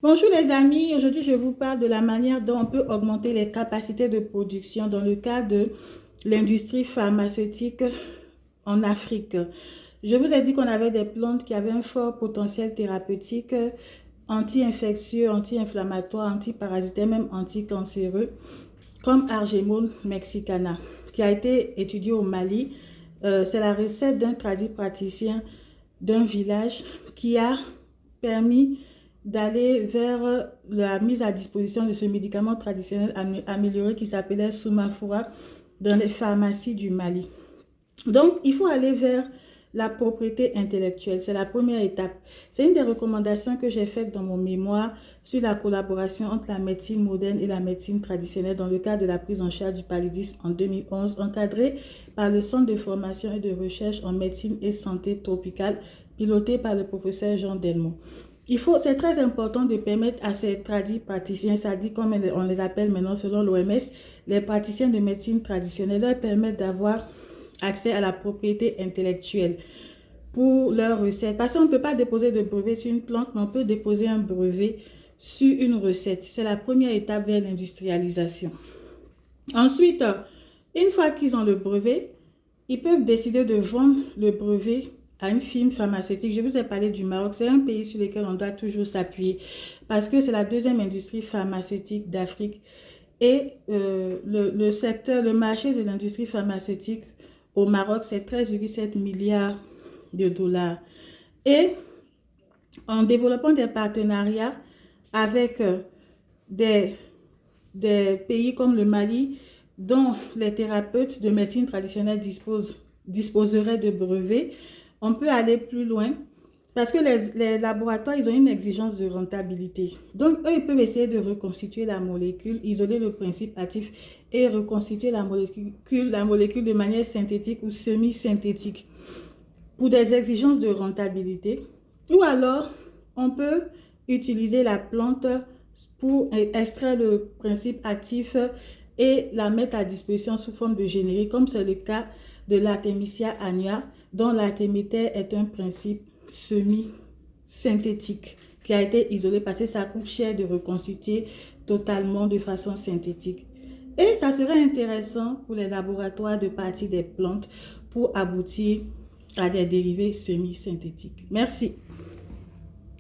Bonjour les amis, aujourd'hui je vous parle de la manière dont on peut augmenter les capacités de production dans le cas de l'industrie pharmaceutique en Afrique. Je vous ai dit qu'on avait des plantes qui avaient un fort potentiel thérapeutique, anti-infectieux, anti-inflammatoire, anti-parasitaire, même anti-cancéreux, comme Argemone mexicana, qui a été étudiée au Mali. C'est la recette d'un praticien d'un village qui a permis d'aller vers la mise à disposition de ce médicament traditionnel amélioré qui s'appelait Soumafura dans les pharmacies du Mali. Donc, il faut aller vers la propriété intellectuelle. C'est la première étape. C'est une des recommandations que j'ai faites dans mon mémoire sur la collaboration entre la médecine moderne et la médecine traditionnelle dans le cadre de la prise en charge du paludisme en 2011, encadré par le Centre de formation et de recherche en médecine et santé tropicale, piloté par le professeur Jean Delmont. C'est très important de permettre à ces tradis praticiens, c'est-à-dire comme on les appelle maintenant selon l'OMS, les praticiens de médecine traditionnelle, leur permettre d'avoir accès à la propriété intellectuelle pour leurs recettes. Parce qu'on ne peut pas déposer de brevet sur une plante, mais on peut déposer un brevet sur une recette. C'est la première étape vers l'industrialisation. Ensuite, une fois qu'ils ont le brevet, ils peuvent décider de vendre le brevet à une firme pharmaceutique. Je vous ai parlé du Maroc. C'est un pays sur lequel on doit toujours s'appuyer parce que c'est la deuxième industrie pharmaceutique d'Afrique. Et le marché de l'industrie pharmaceutique au Maroc, c'est 13,7 milliards de dollars. Et en développant des partenariats avec des pays comme le Mali, dont les thérapeutes de médecine traditionnelle disposeraient de brevets, on peut aller plus loin parce que les laboratoires, ils ont une exigence de rentabilité. Donc, eux, ils peuvent essayer de reconstituer la molécule, isoler le principe actif et reconstituer la molécule de manière synthétique ou semi-synthétique pour des exigences de rentabilité. Ou alors, on peut utiliser la plante pour extraire le principe actif et la mettre à disposition sous forme de générique, comme c'est le cas de l'Artemisia annua, dont l'artémiter est un principe semi-synthétique qui a été isolé parce que ça coûte cher de reconstituer totalement de façon synthétique. Et ça serait intéressant pour les laboratoires de partir des plantes pour aboutir à des dérivés semi-synthétiques. Merci.